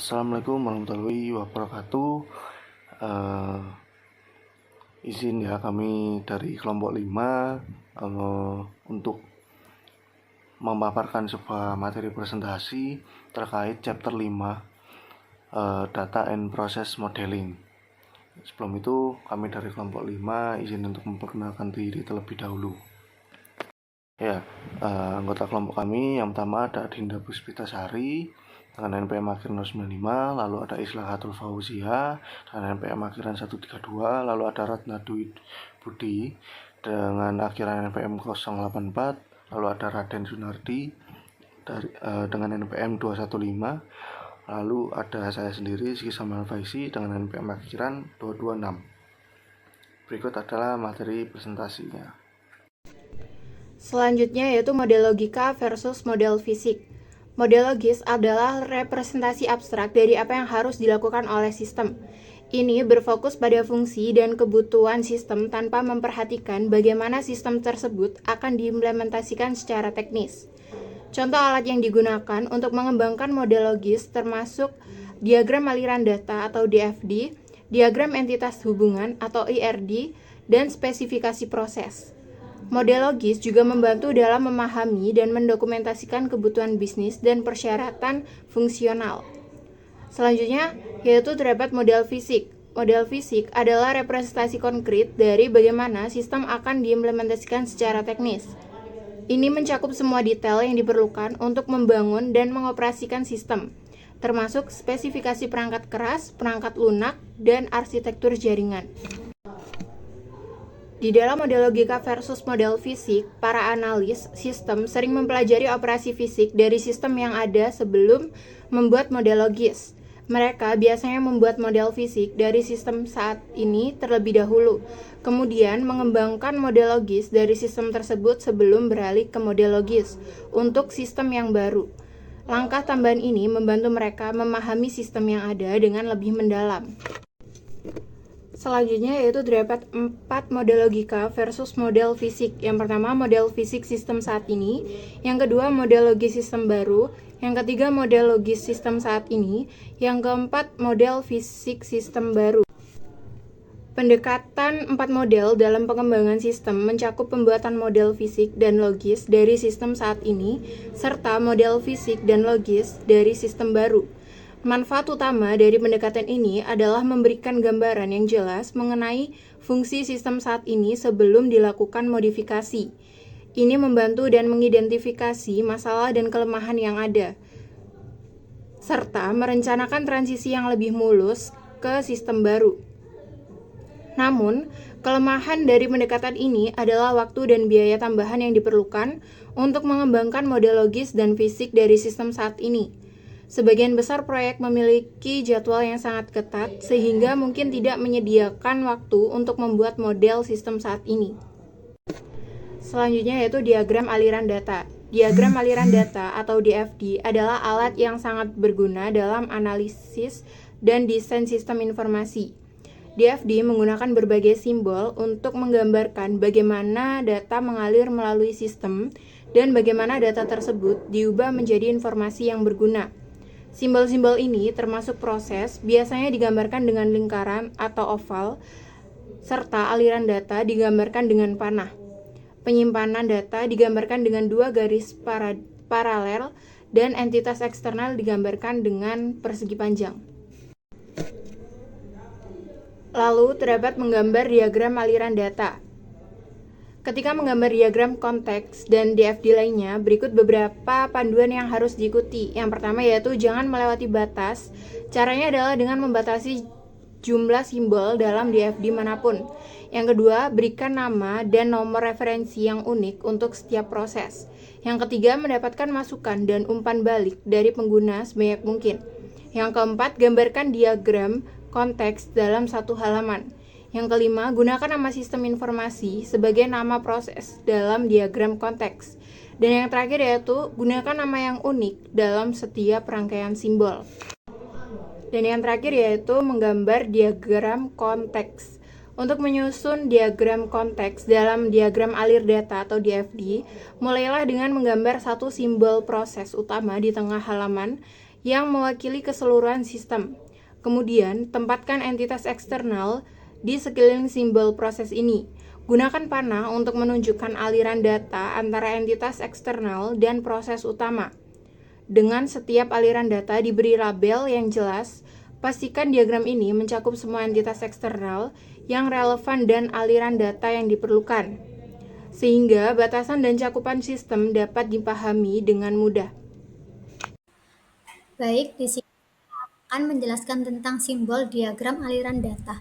Assalamualaikum warahmatullahi wabarakatuh. Eh, izin ya, kami dari kelompok 5 untuk memaparkan sebuah materi presentasi terkait chapter 5 Data and Process Modeling. Sebelum itu, kami dari kelompok 5 izin untuk memperkenalkan diri terlebih dahulu. Ya, anggota kelompok kami yang pertama ada Dinda Puspitasari dengan NPM akhiran 095, lalu ada Islahatul Fauzia dengan NPM akhiran 132, lalu ada Ratna Dwi Budi dengan akhiran NPM 084, lalu ada Raden Sunardi dengan NPM 215, lalu ada saya sendiri Siki Samuel Faisi dengan NPM akhiran 226. Berikut adalah materi presentasinya. Selanjutnya yaitu model logika versus model fisik. Model logis adalah representasi abstrak dari apa yang harus dilakukan oleh sistem. Ini berfokus pada fungsi dan kebutuhan sistem tanpa memperhatikan bagaimana sistem tersebut akan diimplementasikan secara teknis. Contoh alat yang digunakan untuk mengembangkan model logis termasuk diagram aliran data atau DFD, diagram entitas hubungan atau IRD, dan spesifikasi proses. Model logis juga membantu dalam memahami dan mendokumentasikan kebutuhan bisnis dan persyaratan fungsional. Selanjutnya, yaitu terdapat model fisik. Model fisik adalah representasi konkret dari bagaimana sistem akan diimplementasikan secara teknis. Ini mencakup semua detail yang diperlukan untuk membangun dan mengoperasikan sistem, termasuk spesifikasi perangkat keras, perangkat lunak, dan arsitektur jaringan. Di dalam model logika versus model fisik, para analis sistem sering mempelajari operasi fisik dari sistem yang ada sebelum membuat model logis. Mereka biasanya membuat model fisik dari sistem saat ini terlebih dahulu, kemudian mengembangkan model logis dari sistem tersebut sebelum beralih ke model logis untuk sistem yang baru. Langkah tambahan ini membantu mereka memahami sistem yang ada dengan lebih mendalam. Selanjutnya yaitu terdapat 4 model logika versus model fisik. Yang pertama model fisik sistem saat ini, yang kedua model logis sistem baru, yang ketiga model logis sistem saat ini, yang keempat model fisik sistem baru. Pendekatan 4 model dalam pengembangan sistem mencakup pembuatan model fisik dan logis dari sistem saat ini, serta model fisik dan logis dari sistem baru. Manfaat utama dari pendekatan ini adalah memberikan gambaran yang jelas mengenai fungsi sistem saat ini sebelum dilakukan modifikasi. Ini membantu dan mengidentifikasi masalah dan kelemahan yang ada, serta merencanakan transisi yang lebih mulus ke sistem baru. Namun, kelemahan dari pendekatan ini adalah waktu dan biaya tambahan yang diperlukan untuk mengembangkan model logis dan fisik dari sistem saat ini. Sebagian besar proyek memiliki jadwal yang sangat ketat, sehingga mungkin tidak menyediakan waktu untuk membuat model sistem saat ini. Selanjutnya yaitu diagram aliran data. Diagram aliran data atau DFD adalah alat yang sangat berguna dalam analisis dan desain sistem informasi. DFD menggunakan berbagai simbol untuk menggambarkan bagaimana data mengalir melalui sistem dan bagaimana data tersebut diubah menjadi informasi yang berguna. Simbol-simbol ini termasuk proses, biasanya digambarkan dengan lingkaran atau oval, serta aliran data digambarkan dengan panah. Penyimpanan data digambarkan dengan 2 garis paralel, dan entitas eksternal digambarkan dengan persegi panjang. Lalu terdapat menggambar diagram aliran data. Ketika menggambar diagram konteks dan DFD lainnya, berikut beberapa panduan yang harus diikuti. Yang pertama yaitu jangan melewati batas. Caranya adalah dengan membatasi jumlah simbol dalam DFD manapun. Yang kedua, berikan nama dan nomor referensi yang unik untuk setiap proses. Yang ketiga, mendapatkan masukan dan umpan balik dari pengguna sebanyak mungkin. Yang keempat, gambarkan diagram konteks dalam satu halaman. Yang kelima, gunakan nama sistem informasi sebagai nama proses dalam diagram konteks. Dan yang terakhir yaitu, gunakan nama yang unik dalam setiap rangkaian simbol. Dan yang terakhir yaitu, menggambar diagram konteks. Untuk menyusun diagram konteks dalam diagram alir data atau DFD, mulailah dengan menggambar satu simbol proses utama di tengah halaman yang mewakili keseluruhan sistem. Kemudian, tempatkan entitas eksternal di sekeliling simbol proses ini. Gunakan panah untuk menunjukkan aliran data antara entitas eksternal dan proses utama. Dengan setiap aliran data diberi label yang jelas, pastikan diagram ini mencakup semua entitas eksternal yang relevan dan aliran data yang diperlukan, sehingga batasan dan cakupan sistem dapat dipahami dengan mudah. Baik, di sini akan menjelaskan tentang simbol diagram aliran data.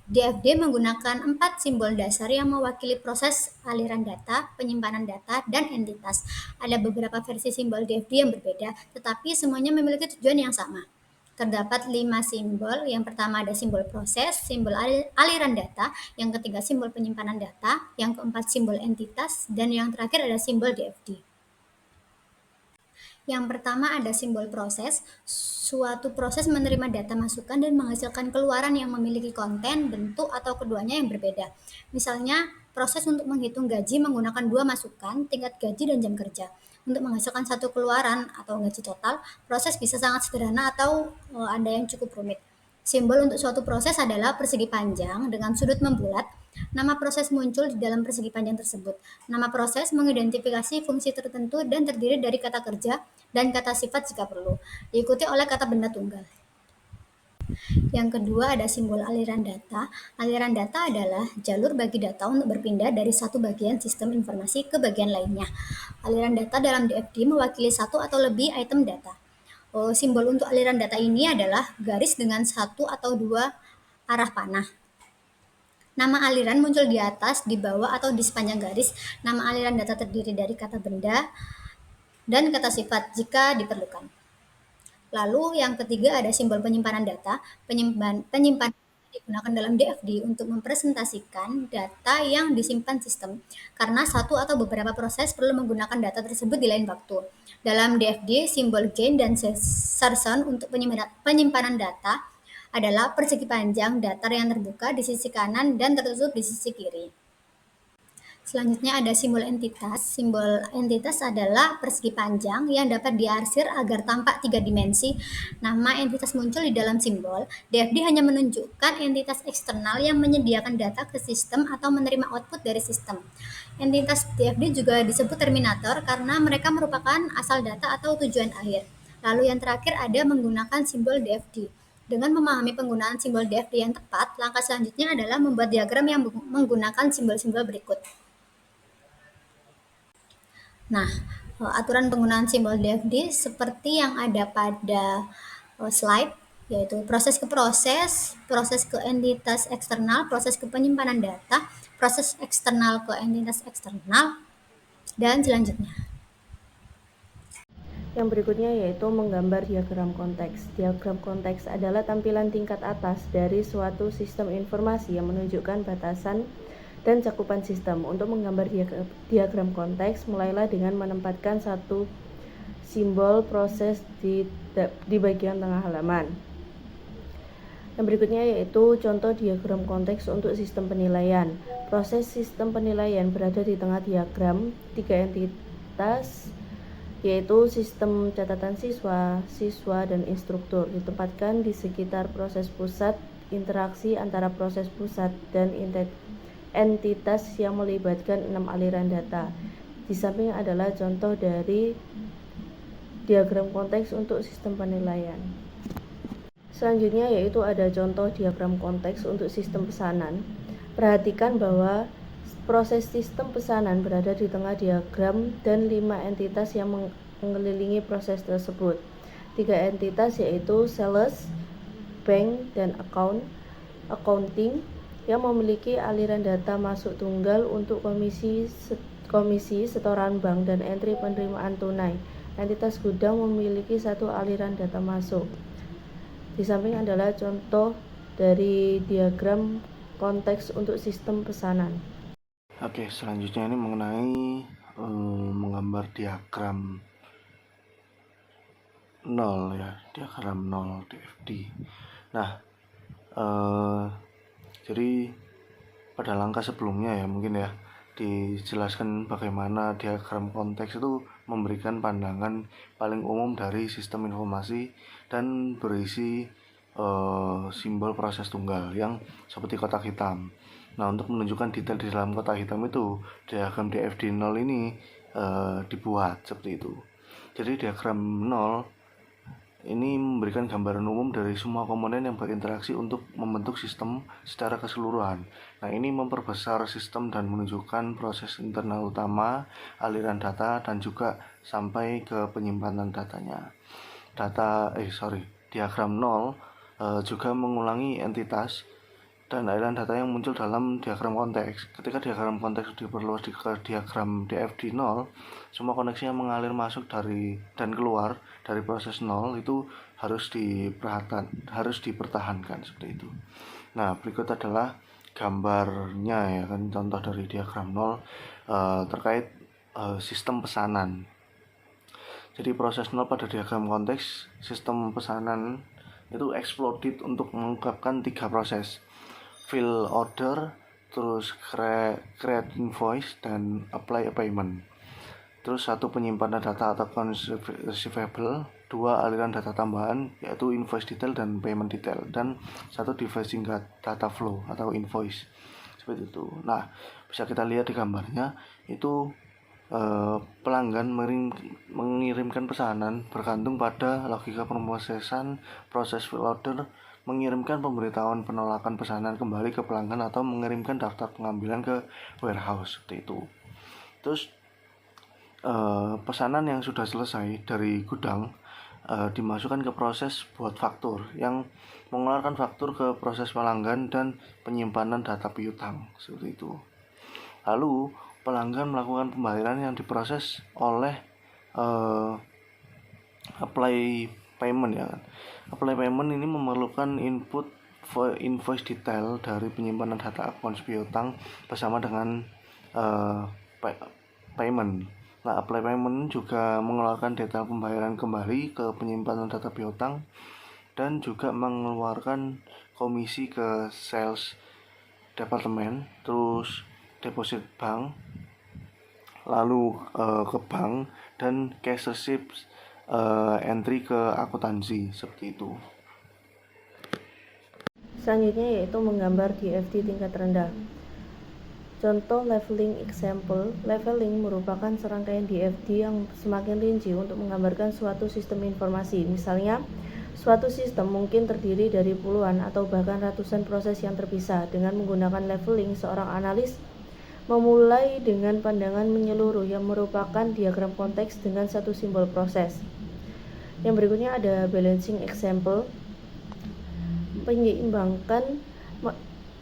DFD menggunakan 4 simbol dasar yang mewakili proses aliran data, penyimpanan data, dan entitas. Ada beberapa versi simbol DFD yang berbeda, tetapi semuanya memiliki tujuan yang sama. Terdapat 5 simbol. Yang pertama ada simbol proses, simbol aliran data, yang ketiga simbol penyimpanan data, yang keempat simbol entitas, dan yang terakhir ada simbol DFD. Yang pertama ada simbol proses. Suatu proses menerima data masukan dan menghasilkan keluaran yang memiliki konten, bentuk, atau keduanya yang berbeda. Misalnya, proses untuk menghitung gaji menggunakan 2 masukan, tingkat gaji dan jam kerja. Untuk menghasilkan satu keluaran atau gaji total, proses bisa sangat sederhana atau ada yang cukup rumit. Simbol untuk suatu proses adalah persegi panjang dengan sudut membulat. Nama proses muncul di dalam persegi panjang tersebut. Nama proses mengidentifikasi fungsi tertentu dan terdiri dari kata kerja dan kata sifat jika perlu, diikuti oleh kata benda tunggal. Yang kedua ada simbol aliran data. Aliran data adalah jalur bagi data untuk berpindah dari satu bagian sistem informasi ke bagian lainnya. Aliran data dalam DFD mewakili satu atau lebih item data. Simbol untuk aliran data ini adalah garis dengan satu atau dua arah panah. Nama aliran muncul di atas, di bawah, atau di sepanjang garis. Nama aliran data terdiri dari kata benda dan kata sifat jika diperlukan. Lalu yang ketiga ada simbol penyimpanan data. Penyimpanan digunakan dalam DFD untuk mempresentasikan data yang disimpan sistem, karena satu atau beberapa proses perlu menggunakan data tersebut di lain waktu. Dalam DFD, simbol gain dan Sarson untuk penyimpanan data adalah persegi panjang datar yang terbuka di sisi kanan dan tertutup di sisi kiri. Selanjutnya ada simbol entitas. Simbol entitas adalah persegi panjang yang dapat diarsir agar tampak 3 dimensi. Nama entitas muncul di dalam simbol. DFD hanya menunjukkan entitas eksternal yang menyediakan data ke sistem atau menerima output dari sistem. Entitas DFD juga disebut terminator karena mereka merupakan asal data atau tujuan akhir. Lalu yang terakhir ada menggunakan simbol DFD. Dengan memahami penggunaan simbol DFD yang tepat, langkah selanjutnya adalah membuat diagram yang menggunakan simbol-simbol berikut. Nah, aturan penggunaan simbol DFD seperti yang ada pada slide, yaitu proses ke proses, proses ke entitas eksternal, proses ke penyimpanan data, proses eksternal ke entitas eksternal, dan selanjutnya. Yang berikutnya yaitu menggambar diagram konteks. Diagram konteks adalah tampilan tingkat atas dari suatu sistem informasi yang menunjukkan batasan dan cakupan sistem. Untuk menggambar diagram konteks, mulailah dengan menempatkan satu simbol proses di bagian tengah halaman. Yang berikutnya yaitu contoh diagram konteks untuk sistem penilaian. Proses sistem penilaian berada di tengah diagram. 3 entitas yaitu sistem catatan siswa, siswa, dan instruktur ditempatkan di sekitar proses pusat. Interaksi antara proses pusat dan entitas yang melibatkan 6 aliran data. Di samping adalah contoh dari diagram konteks untuk sistem penilaian. Selanjutnya yaitu ada contoh diagram konteks untuk sistem pesanan. Perhatikan bahwa proses sistem pesanan berada di tengah diagram dan 5 entitas yang mengelilingi proses tersebut. 3 entitas yaitu sales, bank, dan accounting yang memiliki aliran data masuk tunggal untuk komisi setoran bank dan entry penerimaan tunai. Entitas gudang memiliki satu aliran data masuk. Di samping adalah contoh dari diagram konteks untuk sistem pesanan. Oke, selanjutnya ini mengenai menggambar diagram 0 ya, diagram 0 DFD. Nah, jadi pada langkah sebelumnya ya mungkin ya dijelaskan bagaimana diagram konteks itu memberikan pandangan paling umum dari sistem informasi dan berisi simbol proses tunggal yang seperti kotak hitam. Nah, untuk menunjukkan detail di dalam kotak hitam itu, diagram DFD0 ini dibuat seperti itu. Jadi diagram 0 ini memberikan gambaran umum dari semua komponen yang berinteraksi untuk membentuk sistem secara keseluruhan. Nah, ini memperbesar sistem dan menunjukkan proses internal utama, aliran data, dan juga sampai ke penyimpanan datanya. Diagram 0 juga mengulangi entitas dan aliran data yang muncul dalam diagram konteks. Ketika diagram konteks diperluas ke diagram DFD0, semua koneksi yang mengalir masuk dari dan keluar dari proses 0 itu harus dipertahankan seperti itu. Nah, berikut adalah gambarnya ya kan, contoh dari diagram 0 terkait sistem pesanan. Jadi proses 0 pada diagram konteks sistem pesanan itu exploded untuk mengungkapkan 3 proses: fill order, terus create invoice, dan apply a payment. Terus 1 penyimpanan data atau accounts receivable, 2 aliran data tambahan yaitu invoice detail dan payment detail, dan 1 devising data flow atau invoice seperti itu. Nah, bisa kita lihat di gambarnya itu pelanggan mengirimkan pesanan bergantung pada logika pemrosesan. Proses fill order mengirimkan pemberitahuan penolakan pesanan kembali ke pelanggan atau mengirimkan daftar pengambilan ke warehouse seperti itu. Terus pesanan yang sudah selesai dari gudang dimasukkan ke proses buat faktur yang mengeluarkan faktur ke proses pelanggan dan penyimpanan data piutang seperti itu. Lalu pelanggan melakukan pembayaran yang diproses oleh apply payment ya kan. Apply payment ini memerlukan input invoice detail dari penyimpanan data accounts piutang bersama dengan payment. Nah, apply payment juga mengeluarkan data pembayaran kembali ke penyimpanan data piutang dan juga mengeluarkan komisi ke sales department, terus deposit bank, lalu ke bank, dan cash receipt entry ke akuntansi seperti itu. Selanjutnya yaitu menggambar DFD tingkat rendah. Contoh leveling example. Leveling merupakan serangkaian DFD yang semakin rinci untuk menggambarkan suatu sistem informasi. Misalnya, suatu sistem mungkin terdiri dari puluhan atau bahkan ratusan proses yang terpisah. Dengan menggunakan leveling, seorang analis memulai dengan pandangan menyeluruh yang merupakan diagram konteks dengan satu simbol proses. Yang berikutnya ada balancing example.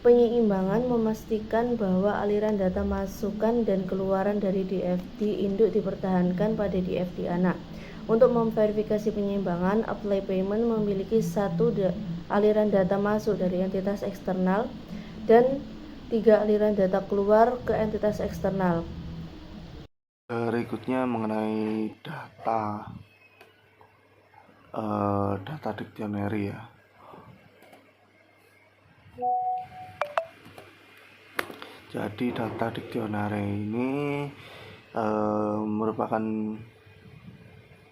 Penyeimbangan memastikan bahwa aliran data masukan dan keluaran dari DFD induk dipertahankan pada DFD anak. Untuk memverifikasi penyeimbangan, apply payment memiliki satu aliran data masuk dari entitas eksternal dan 3 aliran data keluar ke entitas eksternal. Berikutnya mengenai data dictionary ya. Jadi data dictionary ini merupakan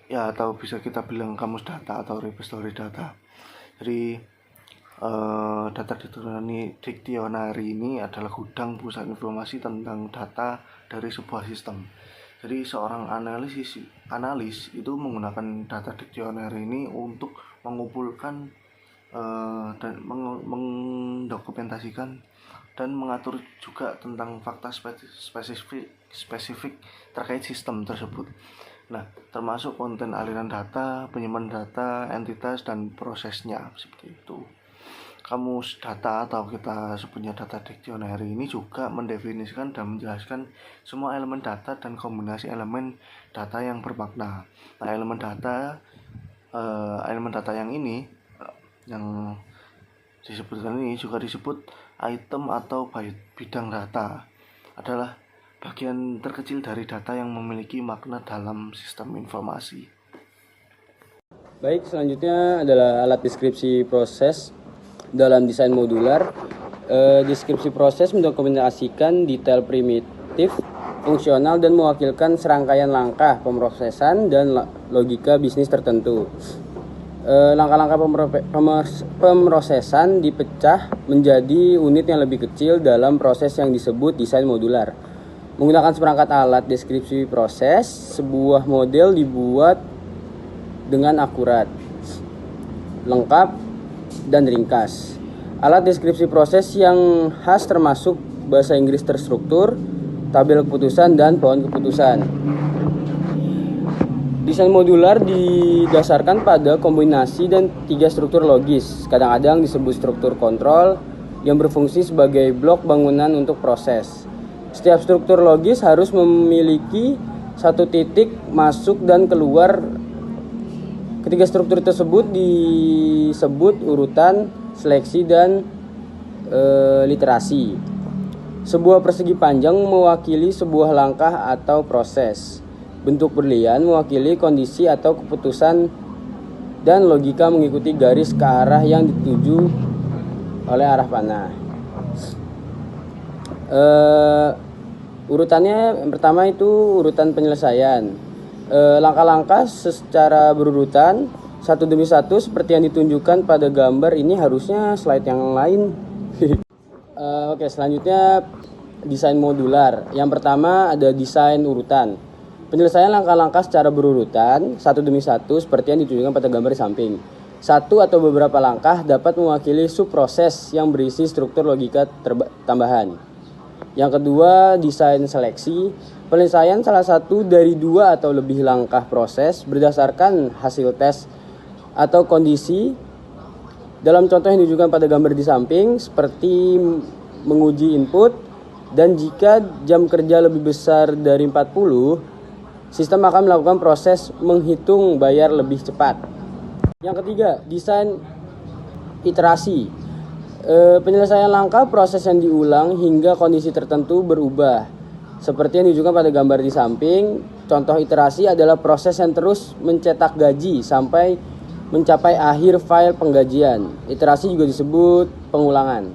ya, atau bisa kita bilang kamus data atau repository data. Jadi data dictionary ini adalah gudang pusat informasi tentang data dari sebuah sistem. Jadi seorang analis itu menggunakan data dictionary ini untuk mengumpulkan dan mendokumentasikan dan mengatur juga tentang fakta spesifik terkait sistem tersebut. Nah, termasuk konten aliran data, penyimpanan data, entitas, dan prosesnya seperti itu. Kamus data atau kita sebutnya data dictionary ini juga mendefinisikan dan menjelaskan semua elemen data dan kombinasi elemen data yang bermakna. Nah, elemen data yang ini yang disebutkan ini juga disebut item atau bidang data, adalah bagian terkecil dari data yang memiliki makna dalam sistem informasi. Baik, selanjutnya adalah alat deskripsi proses dalam desain modular. Deskripsi proses mendokumentasikan detail primitif fungsional dan mewakilkan serangkaian langkah pemrosesan dan logika bisnis tertentu. Langkah-langkah pemrosesan dipecah menjadi unit yang lebih kecil dalam proses yang disebut desain modular. Menggunakan seperangkat alat deskripsi proses, sebuah model dibuat dengan akurat, lengkap, dan ringkas. Alat deskripsi proses yang khas termasuk bahasa Inggris terstruktur, tabel keputusan, dan pohon keputusan. Desain modular didasarkan pada kombinasi dan 3 struktur logis, kadang-kadang disebut struktur kontrol, yang berfungsi sebagai blok bangunan untuk proses. Setiap struktur logis harus memiliki satu titik masuk dan keluar. Ketiga struktur tersebut disebut urutan, seleksi, dan literasi. Sebuah persegi panjang mewakili sebuah langkah atau proses. Bentuk berlian mewakili kondisi atau keputusan, dan logika mengikuti garis ke arah yang dituju oleh arah panah. Urutannya yang pertama itu urutan penyelesaian. Langkah-langkah secara berurutan satu demi satu seperti yang ditunjukkan pada gambar ini. Harusnya slide yang lain. Oke, selanjutnya desain modular. Yang pertama ada desain urutan. Penyelesaian langkah-langkah secara berurutan satu demi satu seperti yang ditunjukkan pada gambar di samping. Satu atau beberapa langkah dapat mewakili subproses yang berisi struktur logika tambahan. Yang kedua, desain seleksi. Penyelesaian salah satu dari 2 atau lebih langkah proses berdasarkan hasil tes atau kondisi. Dalam contoh yang ditunjukkan pada gambar di samping, seperti menguji input, dan jika jam kerja lebih besar dari 40, sistem akan melakukan proses menghitung bayar lebih cepat. Yang ketiga, desain iterasi. Penyelesaian langkah proses yang diulang hingga kondisi tertentu berubah. Seperti yang ditunjukkan pada gambar di samping, contoh iterasi adalah proses yang terus mencetak gaji sampai mencapai akhir file penggajian. Iterasi juga disebut pengulangan.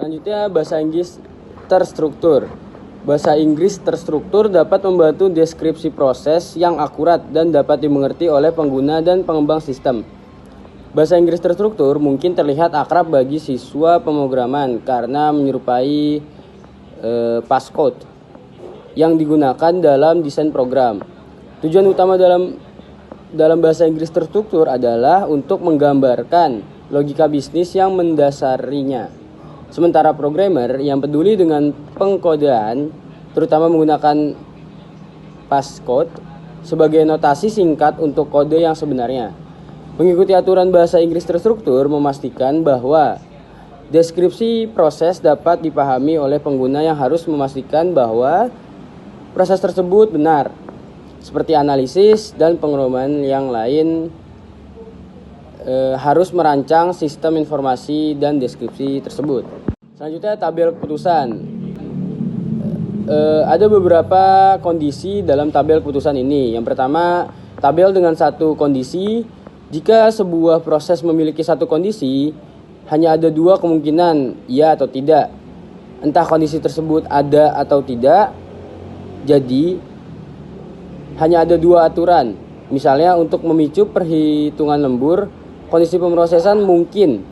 Selanjutnya, bahasa Inggris terstruktur. Bahasa Inggris terstruktur dapat membantu deskripsi proses yang akurat dan dapat dimengerti oleh pengguna dan pengembang sistem. Bahasa Inggris terstruktur mungkin terlihat akrab bagi siswa pemrograman karena menyerupai passcode yang digunakan dalam desain program. Tujuan utama dalam bahasa Inggris terstruktur adalah untuk menggambarkan logika bisnis yang mendasarinya. Sementara programmer yang peduli dengan pengkodean, terutama menggunakan passcode sebagai notasi singkat untuk kode yang sebenarnya. Mengikuti aturan bahasa Inggris terstruktur memastikan bahwa deskripsi proses dapat dipahami oleh pengguna yang harus memastikan bahwa proses tersebut benar, seperti analisis dan pengumuman yang lain. Harus merancang sistem informasi dan deskripsi tersebut. Selanjutnya, tabel keputusan. Ada beberapa kondisi dalam tabel keputusan ini. Yang pertama, tabel dengan satu kondisi. Jika sebuah proses memiliki satu kondisi, hanya ada 2 kemungkinan, ya atau tidak. Entah kondisi tersebut ada atau tidak. Jadi, hanya ada 2 aturan. Misalnya untuk memicu perhitungan lembur, kondisi pemrosesan mungkin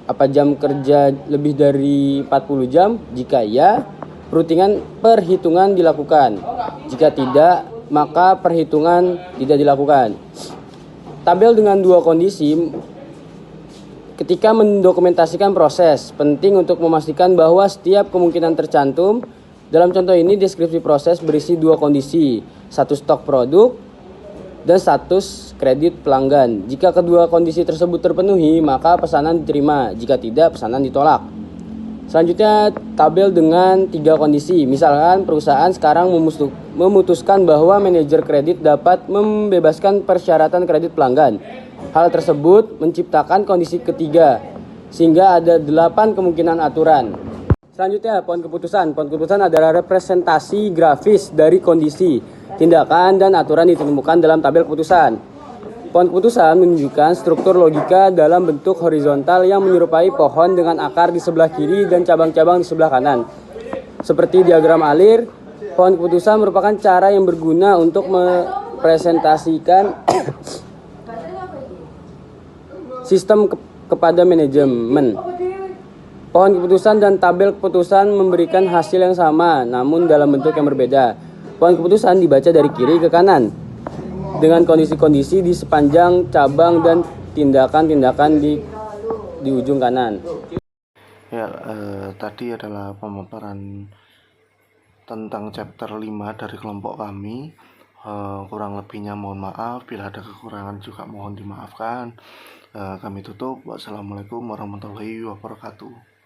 apa jam kerja lebih dari 40 jam? Jika ya, perhitungan dilakukan. Jika tidak, maka perhitungan tidak dilakukan. Tabel dengan 2 kondisi ketika mendokumentasikan proses, penting untuk memastikan bahwa setiap kemungkinan tercantum. Dalam contoh ini, deskripsi proses berisi 2 kondisi, satu stok produk dan status kredit pelanggan. Jika kedua kondisi tersebut terpenuhi, maka pesanan diterima. Jika tidak, pesanan ditolak. Selanjutnya, tabel dengan 3 kondisi. Misalkan perusahaan sekarang memutuskan bahwa manajer kredit dapat membebaskan persyaratan kredit pelanggan. Hal tersebut menciptakan kondisi ketiga, sehingga ada 8 kemungkinan aturan. Selanjutnya, pohon keputusan. Pohon keputusan adalah representasi grafis dari kondisi, tindakan, dan aturan ditemukan dalam tabel keputusan. Pohon keputusan menunjukkan struktur logika dalam bentuk horizontal yang menyerupai pohon dengan akar di sebelah kiri dan cabang-cabang di sebelah kanan. Seperti diagram alir, Pohon keputusan merupakan cara yang berguna untuk merepresentasikan sistem kepada manajemen. Pohon keputusan dan tabel keputusan memberikan hasil yang sama, namun dalam bentuk yang berbeda. Pohon keputusan dibaca dari kiri ke kanan, dengan kondisi-kondisi di sepanjang cabang dan tindakan-tindakan di ujung kanan. Ya, tadi adalah pemaparan tentang chapter 5 dari kelompok kami. Kurang lebihnya mohon maaf, bila ada kekurangan juga mohon dimaafkan. Kami tutup. Wassalamualaikum warahmatullahi wabarakatuh.